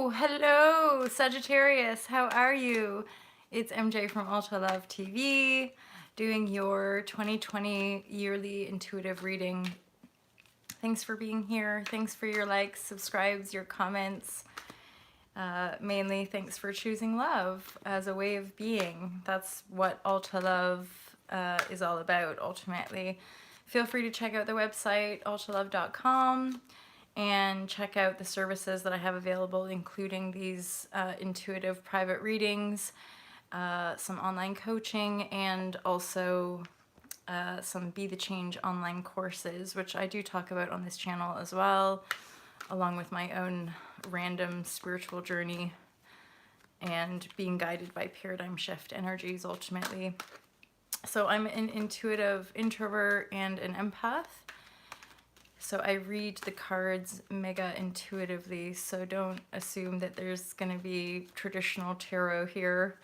Hello, Sagittarius. How are you? It's MJ from Ultra Love TV doing your 2020 yearly intuitive reading. Thanks for being here. Thanks for your likes, subscribes, your comments. Mainly thanks for choosing love as a way of being. That's what Ultra Love is all about, ultimately. Feel free to check out the website, ultralove.com, and check out the services that I have available, including these intuitive private readings, some online coaching, and also some Be the Change online courses, which I do talk about on this channel as well, along with my own random spiritual journey and being guided by paradigm shift energies ultimately. So I'm an intuitive introvert and an empath. So I read the cards mega intuitively, so don't assume that there's going to be traditional tarot here.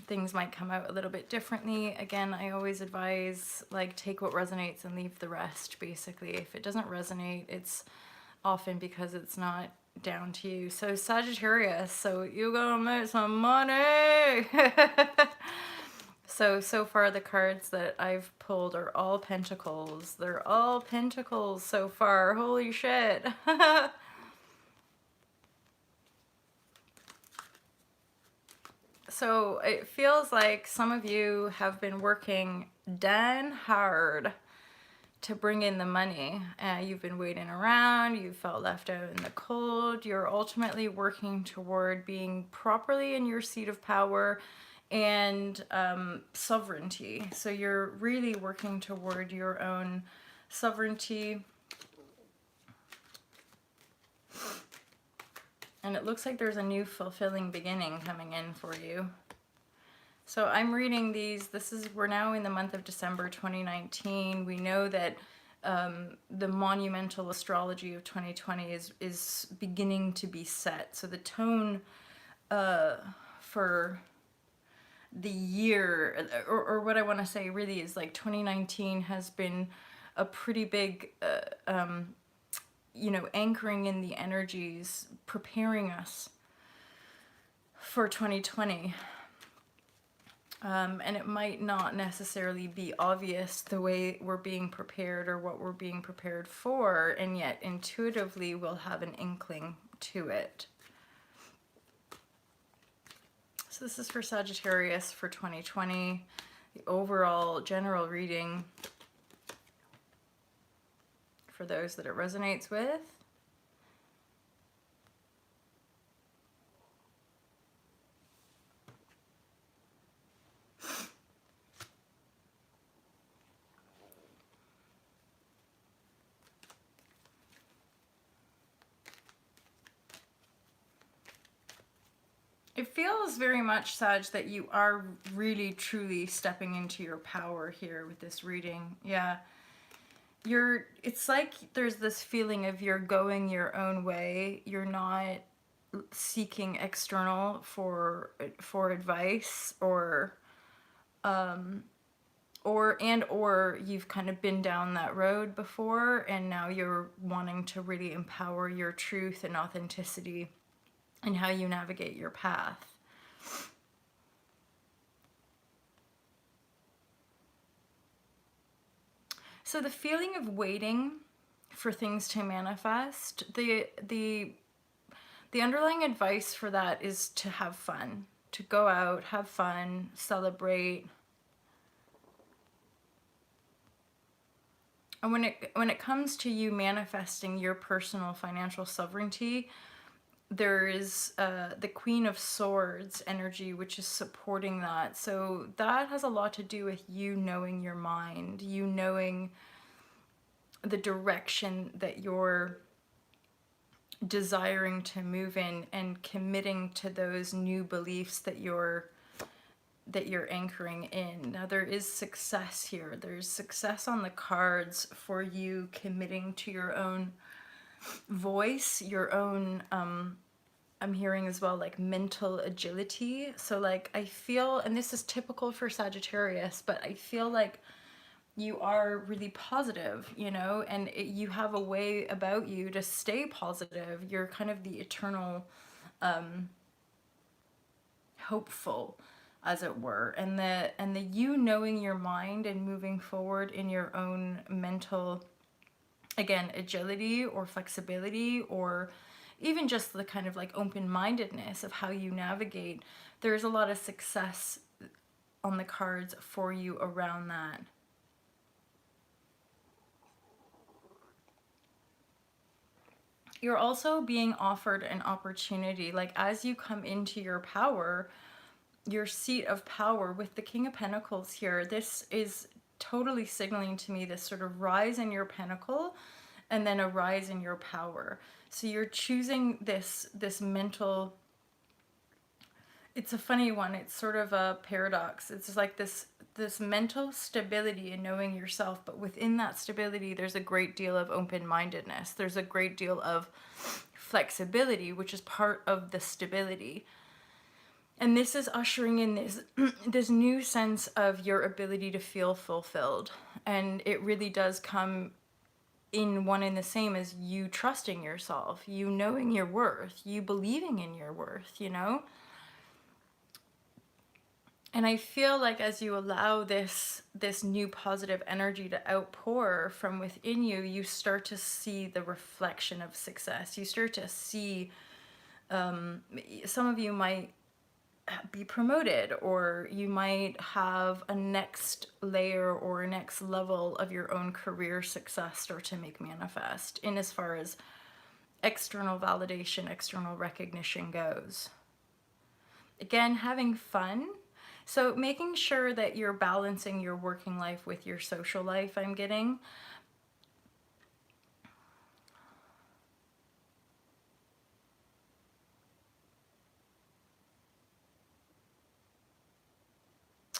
Things might come out a little bit differently. Again, I always advise, like, take what resonates and leave the rest, basically. If it doesn't resonate, it's often because it's not down to you. So Sagittarius, so you're gonna make some money. So far the cards that I've pulled are all pentacles. They're all pentacles so far. Holy shit. So it feels like some of you have been working damn hard to bring in the money. You've been waiting around, you felt left out in the cold. You're ultimately working toward being properly in your seat of power and sovereignty. So you're really working toward your own sovereignty. And it looks like there's a new fulfilling beginning coming in for you. So I'm reading these. We're now in the month of December 2019. We know that the monumental astrology of 2020 is beginning to be set. So the tone for the year, or what I want to say really is, like, 2019 has been a pretty big you know, anchoring in the energies, preparing us for 2020. And it might not necessarily be obvious the way we're being prepared or what we're being prepared for, and yet intuitively we'll have an inkling to it. So this is for Sagittarius for 2020, the overall general reading for those that it resonates with. It feels very much, Sag, that you are really truly stepping into your power here with this reading. Yeah. It's like there's this feeling of you're going your own way. You're not seeking external for advice or you've kind of been down that road before, and now you're wanting to really empower your truth and authenticity and how you navigate your path. So the feeling of waiting for things to manifest, the underlying advice for that is to have fun, to go out, have fun, celebrate. And when it comes to you manifesting your personal financial sovereignty, there is the Queen of Swords energy, which is supporting that. So that has a lot to do with you knowing your mind, you knowing the direction that you're desiring to move in, and committing to those new beliefs that you're anchoring in. Now there is success here. There's success on the cards for you committing to your own voice, your own I'm hearing as well, like, mental agility. So, like, I feel, and this is typical for Sagittarius, but I feel like you are really positive, you know, and you have a way about you to stay positive. You're kind of the eternal hopeful, as it were, and the you knowing your mind and moving forward in your own mental, again, agility or flexibility, or even just the kind of like open-mindedness of how you navigate. There's a lot of success on the cards for you around that. You're also being offered an opportunity, like as you come into your power, your seat of power with the King of Pentacles here. This is totally signaling to me this sort of rise in your pentacle and then a rise in your power. So you're choosing this mental, it's a funny one. It's sort of a paradox. It's just like this mental stability in knowing yourself, but within that stability there's a great deal of open-mindedness. There's a great deal of flexibility, which is part of the stability. And this is ushering in this this new sense of your ability to feel fulfilled. And it really does come in one and the same as you trusting yourself, you knowing your worth, you believing in your worth, you know? And I feel like as you allow this new positive energy to outpour from within you, you start to see the reflection of success. You start to see, some of you might be promoted, or you might have a next layer or a next level of your own career success start to make manifest in as far as external validation, external recognition goes. Again, having fun. So making sure that you're balancing your working life with your social life, I'm getting.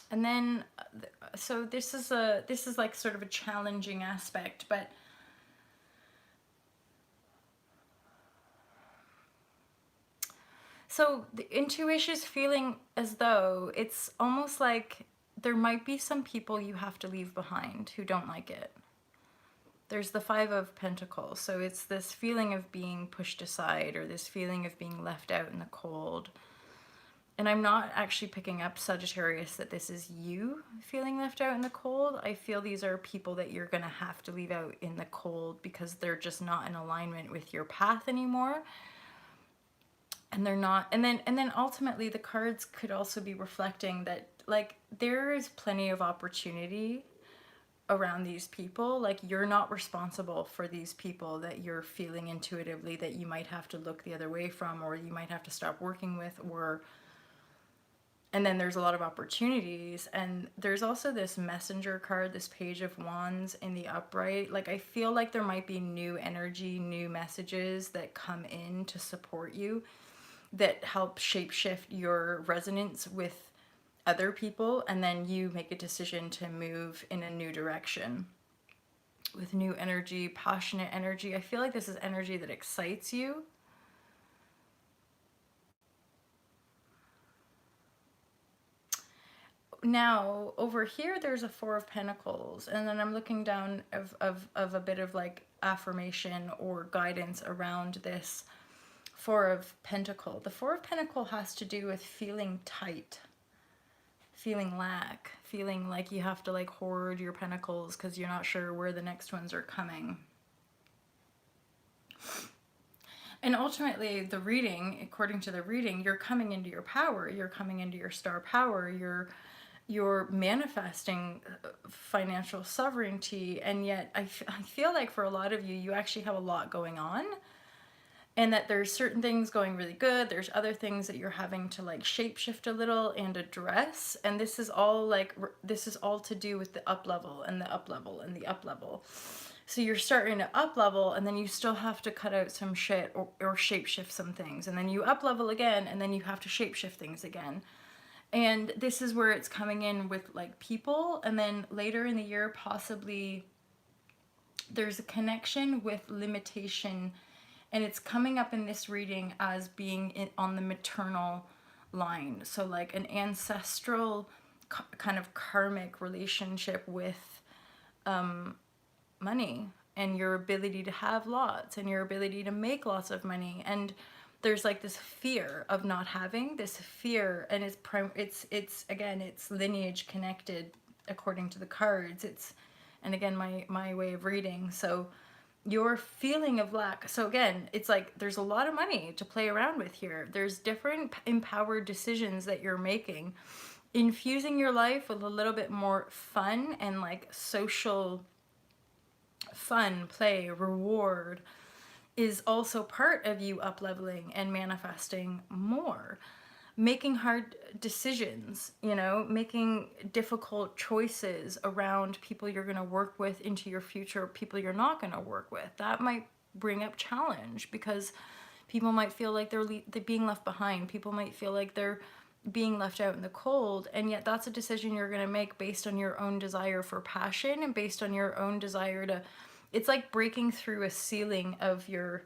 And then, so this is like sort of a challenging aspect, but so the intuition is feeling as though it's almost like there might be some people you have to leave behind who don't like it. There's the Five of Pentacles, so it's this feeling of being pushed aside, or this feeling of being left out in the cold. And I'm not actually picking up, Sagittarius, that this is you feeling left out in the cold. I feel these are people that you're going to have to leave out in the cold because they're just not in alignment with your path anymore. And they're not, and then ultimately the cards could also be reflecting that, like, there is plenty of opportunity around these people. Like, you're not responsible for these people that you're feeling intuitively that you might have to look the other way from, or you might have to stop working with, or, and then there's a lot of opportunities. And there's also this messenger card, this Page of Wands in the upright. Like, I feel like there might be new energy, new messages that come in to support you, that help shapeshift your resonance with other people, and then you make a decision to move in a new direction with new energy, passionate energy. I feel like this is energy that excites you. Now, over here, there's a Four of Pentacles, and then I'm looking down of a bit of like affirmation or guidance around this Four of Pentacle. The Four of Pentacle has to do with feeling tight, feeling lack, feeling like you have to like hoard your pentacles because you're not sure where the next ones are coming. And ultimately, the reading, according to the reading, you're coming into your power, you're coming into your star power, you're manifesting financial sovereignty. And yet I feel like for a lot of you, you actually have a lot going on, and that there's certain things going really good, there's other things that you're having to like shapeshift a little and address. And this is all like, this is all to do with the up level and the up level and the up level. So you're starting to up level, and then you still have to cut out some shit, or shapeshift some things, and then you up level again, and then you have to shapeshift things again. And this is where it's coming in with like people. And then later in the year, possibly there's a connection with limitation, and it's coming up in this reading as being on the maternal line. So like an ancestral kind of karmic relationship with money and your ability to have lots and your ability to make lots of money. And there's like this fear of not having, this fear, and it's again, it's lineage connected according to the cards. It's, and again, my way of reading. So your feeling of lack. So again, it's like there's a lot of money to play around with here. There's different empowered decisions that you're making. Infusing your life with a little bit more fun and like social fun, play, reward is also part of you up leveling and manifesting more. Making hard decisions, you know, making difficult choices around people you're going to work with into your future, people you're not going to work with. That might bring up challenge because people might feel like they're being left behind. People might feel like they're being left out in the cold, and yet that's a decision you're going to make based on your own desire for passion and based on your own desire to, it's like breaking through a ceiling of your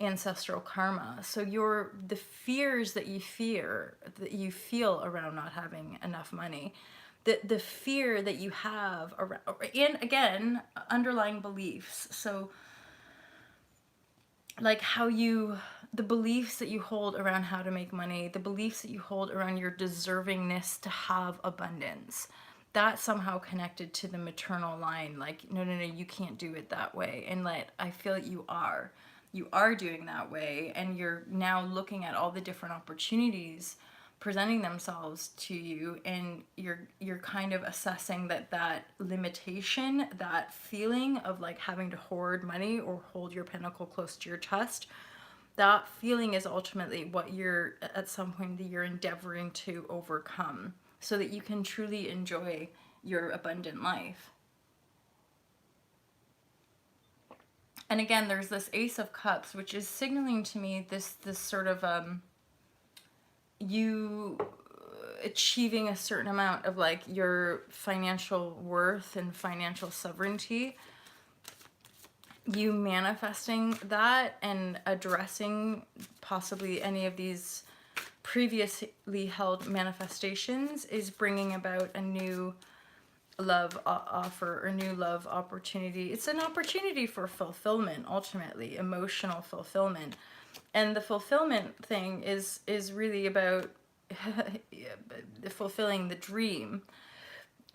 ancestral karma. So the fears that you feel around not having enough money, the fear that you have around, and again, underlying beliefs. So like the beliefs that you hold around how to make money, the beliefs that you hold around your deservingness to have abundance, that's somehow connected to the maternal line. Like, no, you can't do it that way. And I feel like you are doing that way, and you're now looking at all the different opportunities presenting themselves to you, and you're kind of assessing that limitation, that feeling of like having to hoard money or hold your pinnacle close to your chest. That feeling is ultimately what you're at some point that you're endeavoring to overcome so that you can truly enjoy your abundant life. And again, there's this Ace of Cups, which is signaling to me this sort of you achieving a certain amount of like your financial worth and financial sovereignty, you manifesting that and addressing possibly any of these previously held manifestations is bringing about a new love offer or new love opportunity. It's an opportunity for fulfillment, ultimately emotional fulfillment. And the fulfillment thing is really about fulfilling the dream.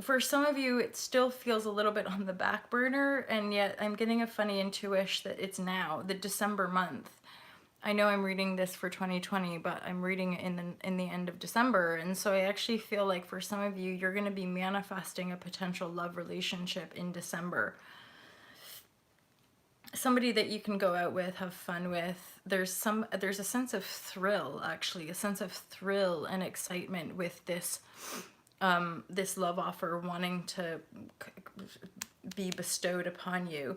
For some of you, it still feels a little bit on the back burner, and yet I'm getting a funny intuition that it's now, the December month. I know I'm reading this for 2020, but I'm reading it in the end of December, and so I actually feel like for some of you, you're going to be manifesting a potential love relationship in December. Somebody that you can go out with, have fun with. There's a sense of thrill, actually, a sense of thrill and excitement with this this love offer wanting to be bestowed upon you,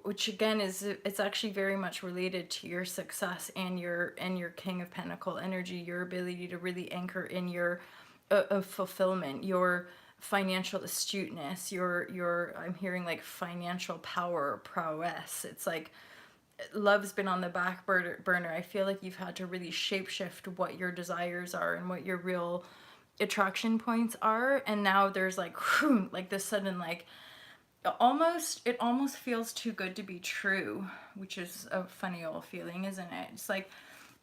which again it's actually very much related to your success and your King of Pentacle energy, your ability to really anchor in your fulfillment, your financial astuteness, your I'm hearing like financial power, prowess. It's like love's been on the back burner. I feel like you've had to really shapeshift what your desires are and what your real attraction points are, and now there's like this sudden like it almost feels too good to be true, which is a funny old feeling, isn't it? It's like,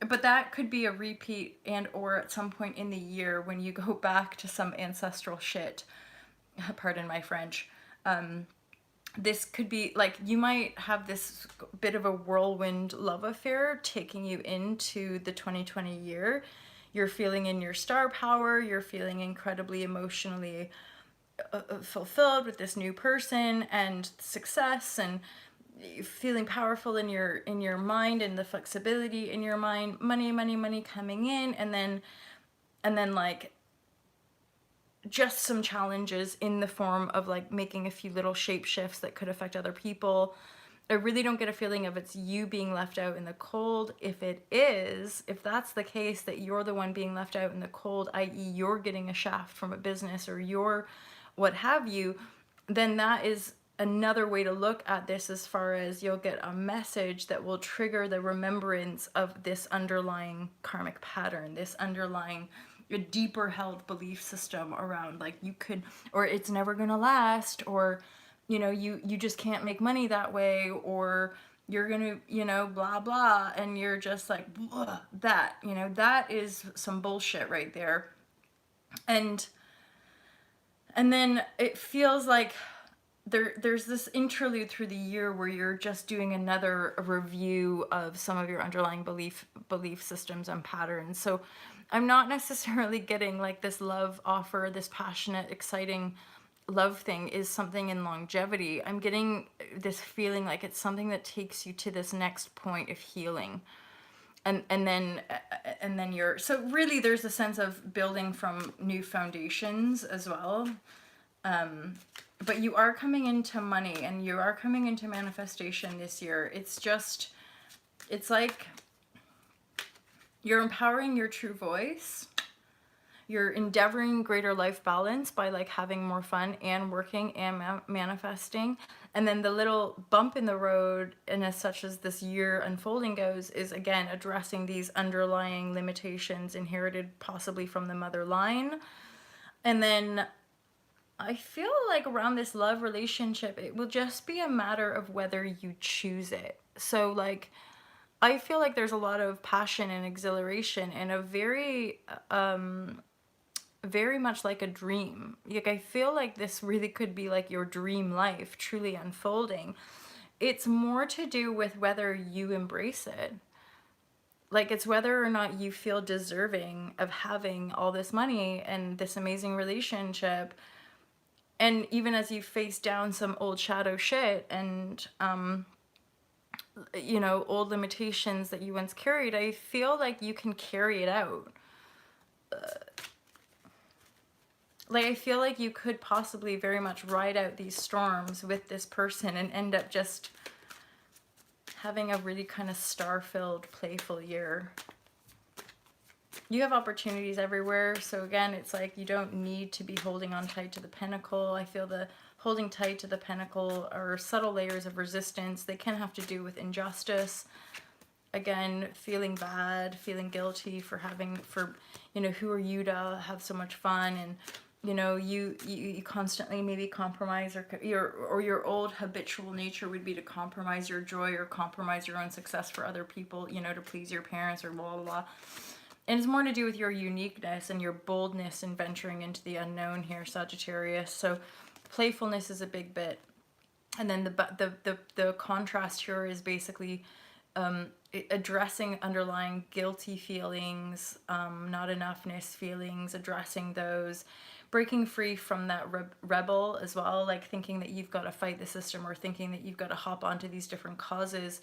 but that could be a repeat, and or at some point in the year when you go back to some ancestral shit, pardon my French, this could be like you might have this bit of a whirlwind love affair taking you into the 2020 year. You're feeling in your star power, you're feeling incredibly emotionally fulfilled with this new person and success, and feeling powerful in your mind and the flexibility in your mind, money coming in, and then like just some challenges in the form of like making a few little shape shifts that could affect other people. I really don't get a feeling of it's you being left out in the cold. If that's the case, that you're the one being left out in the cold, i.e. you're getting a shaft from a business or you're what have you, then that is another way to look at this, as far as you'll get a message that will trigger the remembrance of this underlying karmic pattern, this underlying a deeper held belief system around like you could, or it's never gonna last, or you just can't make money that way, or you're gonna, blah blah, and you're just like, that, that is some bullshit right there. And then it feels like there's this interlude through the year where you're just doing another review of some of your underlying belief systems and patterns. So I'm not necessarily getting like this love offer, this passionate, exciting love thing is something in longevity. I'm getting this feeling like it's something that takes you to this next point of healing. And then you're, so really there's a sense of building from new foundations as well. But you are coming into money, and you are coming into manifestation this year. It's like you're empowering your true voice. You're endeavoring greater life balance by like having more fun and working and manifesting. And then the little bump in the road, and as such as this year unfolding goes, is again addressing these underlying limitations inherited possibly from the mother line. And then I feel like around this love relationship, it will just be a matter of whether you choose it. So like, I feel like there's a lot of passion and exhilaration and a very much like a dream. Like, I feel like this really could be like your dream life truly unfolding. It's more to do with whether you embrace it. Like, it's whether or not you feel deserving of having all this money and this amazing relationship. And even as you face down some old shadow shit and, old limitations that you once carried, I feel like you can carry it out. Like, I feel like you could possibly very much ride out these storms with this person and end up just having a really kind of star-filled, playful year. You have opportunities everywhere. So again, it's like you don't need to be holding on tight to the pinnacle. I feel the holding tight to the pinnacle are subtle layers of resistance. They can have to do with injustice. Again, feeling bad, feeling guilty for who are you to have so much fun, and you constantly maybe compromise, or your old habitual nature would be to compromise your joy or compromise your own success for other people, to please your parents or blah blah blah. And it's more to do with your uniqueness and your boldness in venturing into the unknown here, Sagittarius. So playfulness is a big bit. And then the contrast here is basically addressing underlying guilty feelings, not enoughness feelings, addressing those, breaking free from that rebel as well, like thinking that you've got to fight the system or thinking that you've got to hop onto these different causes.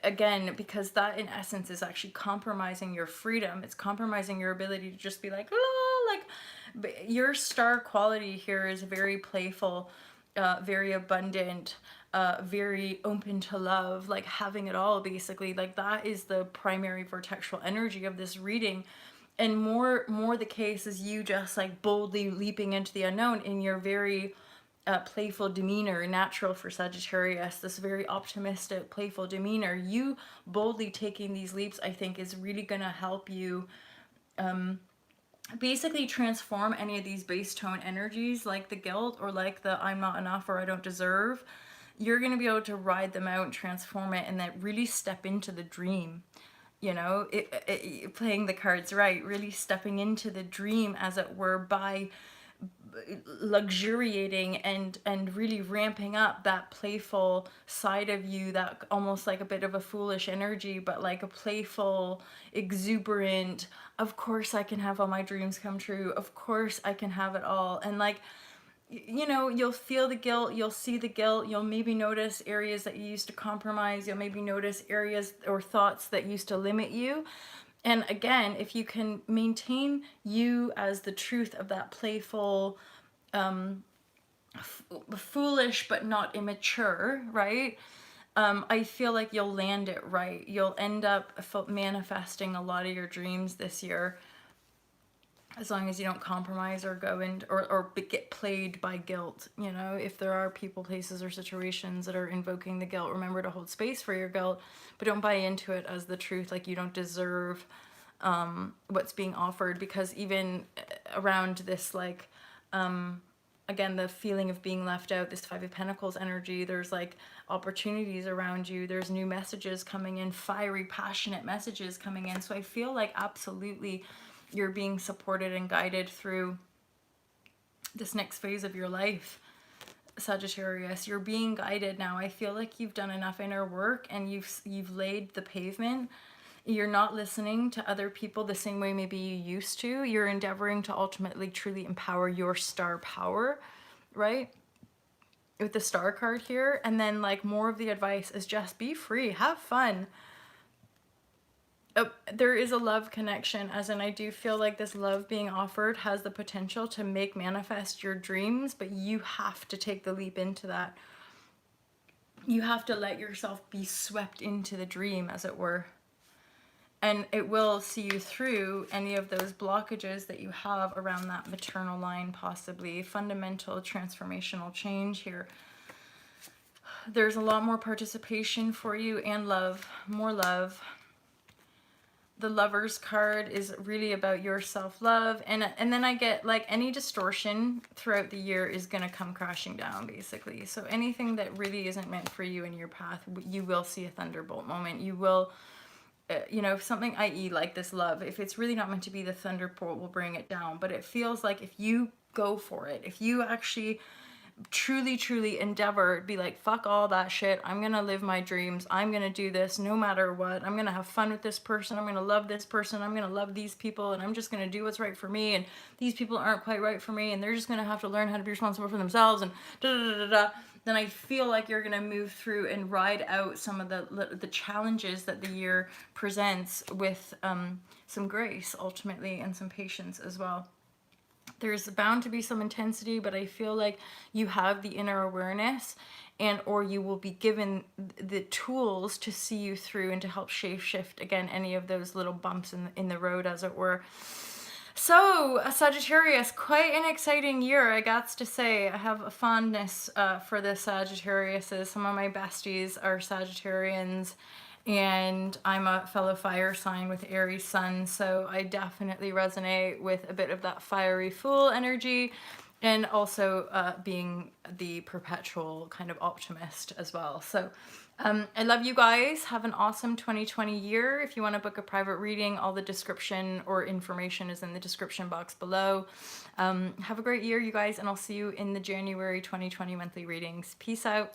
Again, because that in essence is actually compromising your freedom. It's compromising your ability to just be like, oh, like, your star quality here is very playful, very abundant, very open to love, like having it all basically. Like, that is the primary vortexual energy of this reading. And more the case is you just like boldly leaping into the unknown in your very playful demeanor, natural for Sagittarius, this very optimistic, playful demeanor. You boldly taking these leaps, I think, is really going to help you basically transform any of these base tone energies, like the guilt or like the I'm not enough or I don't deserve. You're going to be able to ride them out and transform it, and then really step into the dream. Playing the cards right, really stepping into the dream, as it were, by luxuriating and really ramping up that playful side of you, that almost like a bit of a foolish energy, but like a playful, exuberant, of course I can have all my dreams come true, of course I can have it all. And like, you'll feel the guilt, you'll see the guilt, you'll maybe notice areas that you used to compromise, you'll maybe notice areas or thoughts that used to limit you. And again, if you can maintain you as the truth of that playful, foolish but not immature, right? I feel like you'll land it right. You'll end up manifesting a lot of your dreams this year, as long as you don't compromise or go in or get played by guilt. If there are people, places, or situations that are invoking the guilt, remember to hold space for your guilt, but don't buy into it as the truth, like you don't deserve what's being offered. Because even around this, like, again, the feeling of being left out, this Five of Pentacles energy. There's like opportunities around you. There's new messages coming in, fiery, passionate messages coming in. So I feel like absolutely you're being supported and guided through this next phase of your life, Sagittarius. You're being guided now. I feel like you've done enough inner work and you've laid the pavement. You're not listening to other people the same way maybe you used to. You're endeavoring to ultimately truly empower your star power, right? With the star card here. And then like more of the advice is just be free, have fun. Oh, there is a love connection, as in I do feel like this love being offered has the potential to make manifest your dreams, but you have to take the leap into that. You have to let yourself be swept into the dream, as it were. And it will see you through any of those blockages that you have around that maternal line, possibly. Fundamental transformational change here. There's a lot more participation for you and love, more love. The Lover's card is really about your self-love. And then I get like any distortion throughout the year is going to come crashing down, basically. So anything that really isn't meant for you in your path, you will see a thunderbolt moment. You will, you know, something, i.e. like this love, if it's really not meant to be, the thunderbolt will bring it down. But it feels like if you go for it, if you actually truly endeavor, be like, fuck all that shit, I'm gonna live my dreams, I'm gonna do this no matter what, I'm gonna have fun with this person, I'm gonna love this person, I'm gonna love these people, and I'm just gonna do what's right for me, and these people aren't quite right for me, and they're just gonna have to learn how to be responsible for themselves, and then I feel like you're gonna move through and ride out some of the challenges that the year presents with some grace ultimately, and some patience as well. There's bound to be some intensity, but I feel like you have the inner awareness, and or you will be given the tools to see you through and to help shape shift again any of those little bumps in the road, as it were. So, Sagittarius, quite an exciting year, I got to say. I have a fondness for the Sagittariuses. Some of my besties are Sagittarians, and I'm a fellow fire sign with Aries sun, so I definitely resonate with a bit of that fiery fool energy, and also being the perpetual kind of optimist as well. So I love you guys. Have an awesome 2020 year. If you want to book a private reading, all the description or information is in the description box below. Have a great year, you guys, and I'll see you in the January 2020 monthly readings. Peace out.